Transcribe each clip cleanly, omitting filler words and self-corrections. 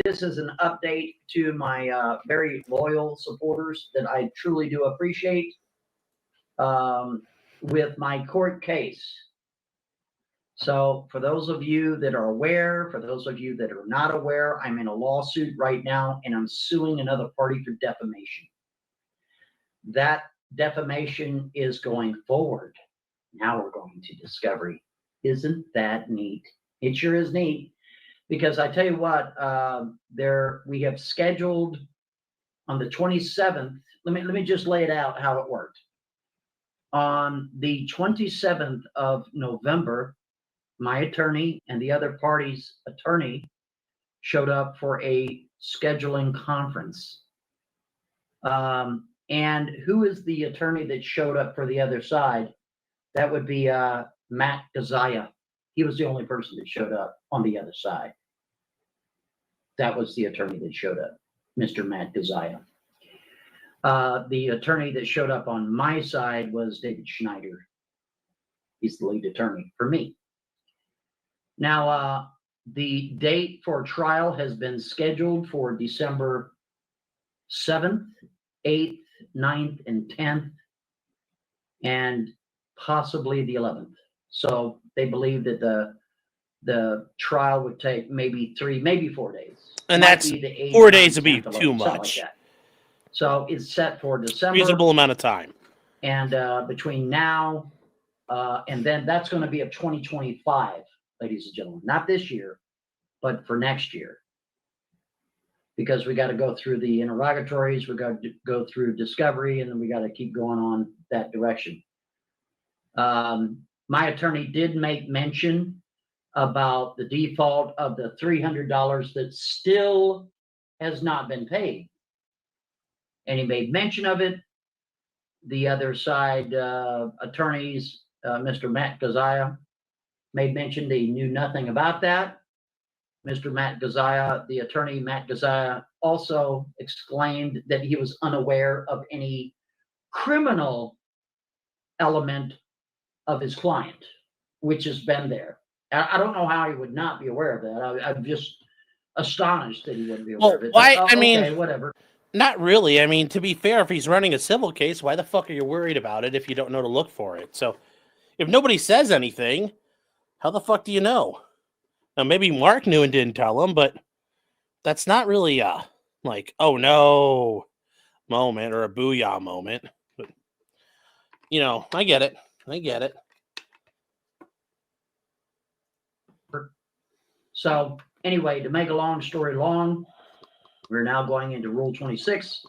this is an update to my very loyal supporters that I truly do appreciate with my court case. So for those of you that are aware, for those of you that are not aware, I'm in a lawsuit right now and I'm suing another party for defamation. That defamation is going forward. Now we're going to discovery. Isn't that neat? It sure is neat, because I tell you what, we have scheduled on the 27th. Let me just lay it out how it worked. On the 27th of November, my attorney and the other party's attorney showed up for a scheduling conference. And who is the attorney that showed up for the other side? That would be Matt Gazaya. He was the only person that showed up on the other side. That was the attorney that showed up, Mr. Matt Gazaya. The attorney that showed up on my side was David Schneider. He's the lead attorney for me. Now, the date for trial has been scheduled for December 7th, 8th, 9th, and 10th, and possibly the 11th. So they believe that the trial would take maybe 3, maybe 4 days. And that's 4 days would be too much. Like so it's set for December. Reasonable amount of time. And between now and then, that's going to be of 2025, ladies and gentlemen. Not this year, but for next year. Because we got to go through the interrogatories, we got to go through discovery, and then we got to keep going on that direction. My attorney did make mention about the default of the $300 that still has not been paid. And he made mention of it. The other side attorneys, Mr. Matt Gazaya, made mention they knew nothing about that. Mr. Matt Gazaya, the attorney Matt Gazaya, also exclaimed that he was unaware of any criminal element of his client, which has been there. I don't know how he would not be aware of that. I'm just astonished that he wouldn't be aware of it. Why? But, I mean, okay, whatever. Not really. I mean, to be fair, if he's running a civil case, why the fuck are you worried about it if you don't know to look for it? So if nobody says anything, how the fuck do you know? Now, maybe Mark knew and didn't tell him, but that's not really a, like, oh no moment or a booyah moment. But, you know, I get it. So anyway, to make a long story long, we're now going into Rule 26,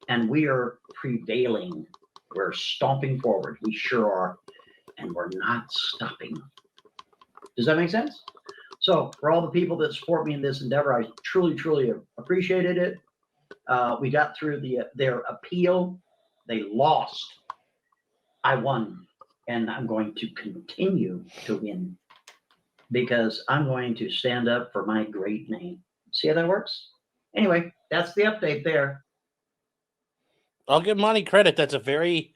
and we are prevailing. We're stomping forward. We sure are, and we're not stopping. Does that make sense? So for all the people that support me in this endeavor, I truly, truly appreciated it. We got through their appeal. They lost. I won, and I'm going to continue to win because I'm going to stand up for my great name. See how that works? Anyway, that's the update there. I'll give Monty credit. That's a very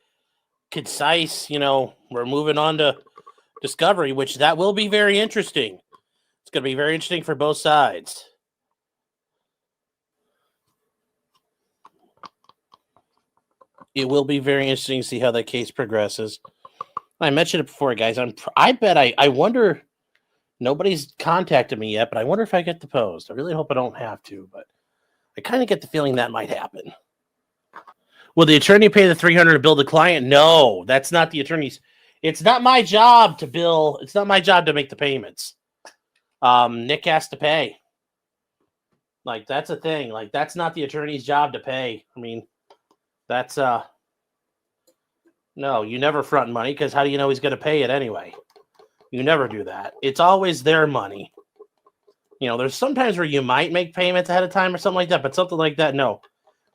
concise, we're moving on to discovery, which that will be very interesting. It's going to be very interesting for both sides. It will be very interesting to see how that case progresses. I mentioned it before, guys. I wonder, nobody's contacted me yet, but I wonder if I get deposed. I really hope I don't have to, but I kind of get the feeling that might happen. Will the attorney pay the $300 to bill the client? No, that's not the attorney's. It's not my job to bill. It's not my job to make the payments. Nick has to pay. Like, that's a thing. Like, that's not the attorney's job to pay. I mean, that's no, you never front money because how do you know he's going to pay it anyway? You never do that. It's always their money. There's sometimes where you might make payments ahead of time or something like that, but something like that, no.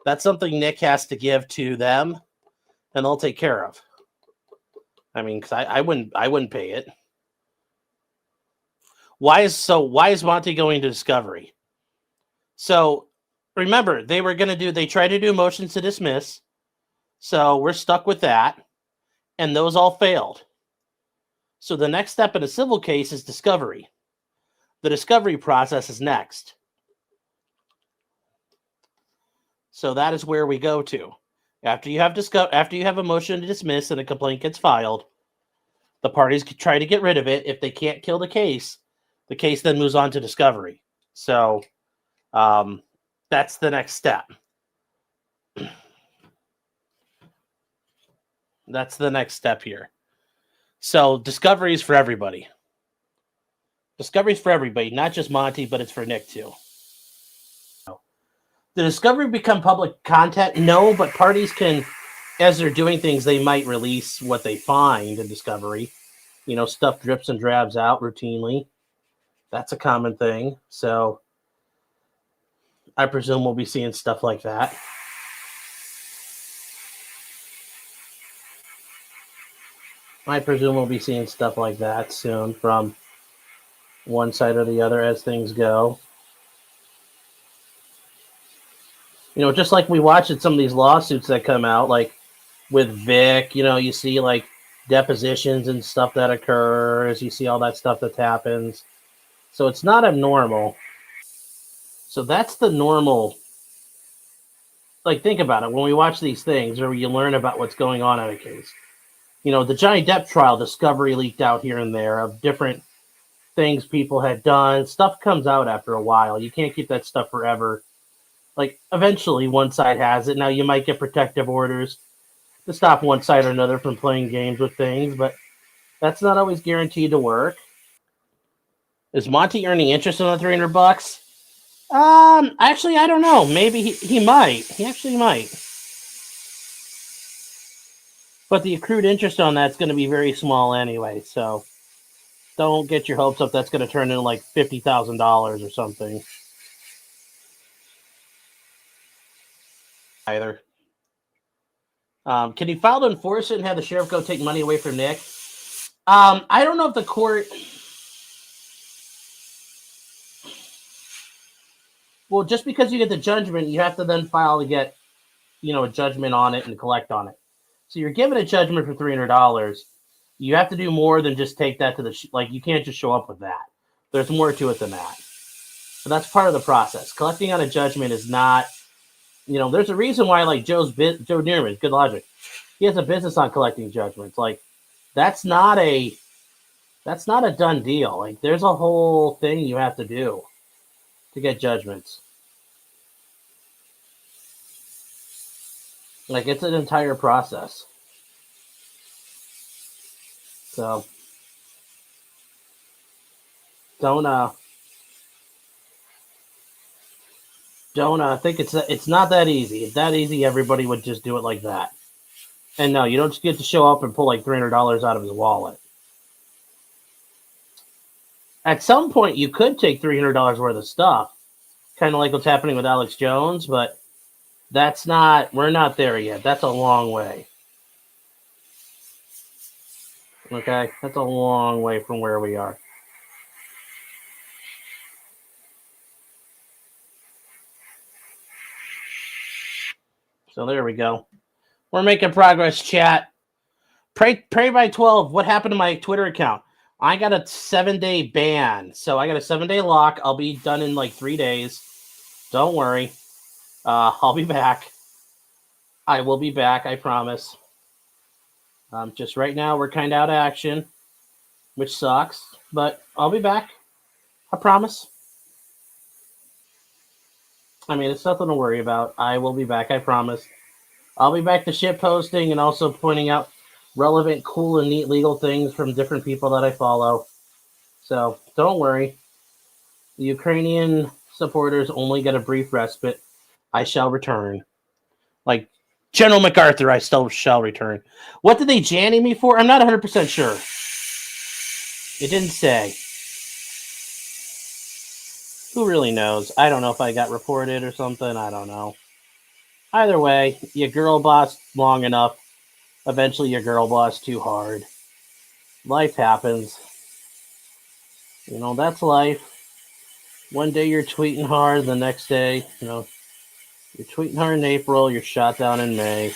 That's something Nick has to give to them, and they'll take care of. I mean, because I wouldn't pay it. Why is Monty going to discovery? So remember, they tried to do motions to dismiss. So we're stuck with that. And those all failed. So the next step in a civil case is discovery. The discovery process is next. So that is where we go to. After you have a motion to dismiss and a complaint gets filed, the parties can try to get rid of it. If they can't kill the case then moves on to discovery. So that's the next step. That's the next step here. So discovery is for everybody. Discovery is for everybody, not just Monty, but it's for Nick too. The discovery become public content? No, but parties can, as they're doing things, they might release what they find in discovery. You know, stuff drips and drabs out routinely. That's a common thing. So I presume we'll be seeing stuff like that. I presume we'll be seeing stuff like that soon from one side or the other as things go. You know, just like we watch at some of these lawsuits that come out, like with Vic, you know, you see like depositions and stuff that occurs. You see all that stuff that happens. So it's not abnormal. So that's the normal. Like, think about it. When we watch these things or you learn about what's going on in a case, you know, the Johnny Depp trial, discovery leaked out here and there of different things people had done. Stuff comes out after a while. You can't keep that stuff forever. Like, eventually one side has it. Now you might get protective orders to stop one side or another from playing games with things, but that's not always guaranteed to work. Is Monty earning interest on the $300? Actually, I don't know. Maybe he might. He actually might. But the accrued interest on that's going to be very small anyway, so don't get your hopes up that's going to turn into like $50,000 or something. Either. Can he file to enforce it and have the sheriff go take money away from Nick? I don't know if the court. Well, just because you get the judgment, you have to then file to get, you know, a judgment on it and collect on it. So you're given a judgment for $300. You have to do more than just take that to the like. You can't just show up with that. There's more to it than that. But that's part of the process. Collecting on a judgment is not. You know, there's a reason why, like Joe Neerman, good logic. He has a business on collecting judgments. Like, that's not a done deal. Like, there's a whole thing you have to do to get judgments. Like, it's an entire process. So, don't think it's not that easy. If that easy, everybody would just do it like that. And no, you don't just get to show up and pull like $300 out of his wallet. At some point, you could take $300 worth of stuff, kind of like what's happening with Alex Jones, but we're not there yet. That's a long way. Okay? That's a long way from where we are. So there we go. We're making progress, chat. Pray by 12. What happened to my Twitter account? I got a 7-day ban. So I got a 7-day lock. I'll be done in like 3 days. Don't worry. I'll be back. I will be back, I promise. Just right now, we're kind of out of action, which sucks. But I'll be back. I promise. I mean, it's nothing to worry about. I will be back, I promise. I'll be back to shit posting and also pointing out relevant, cool, and neat legal things from different people that I follow. So don't worry. The Ukrainian supporters only get a brief respite. I shall return. Like General MacArthur, I still shall return. What did they janny me for? I'm not 100% sure. It didn't say. Who really knows? I don't know if I got reported or something. I don't know. Either way, you girl boss long enough. Eventually, you girl boss too hard. Life happens. You know, that's life. One day you're tweeting hard, the next day, you know, you're tweeting hard in April, you're shot down in May.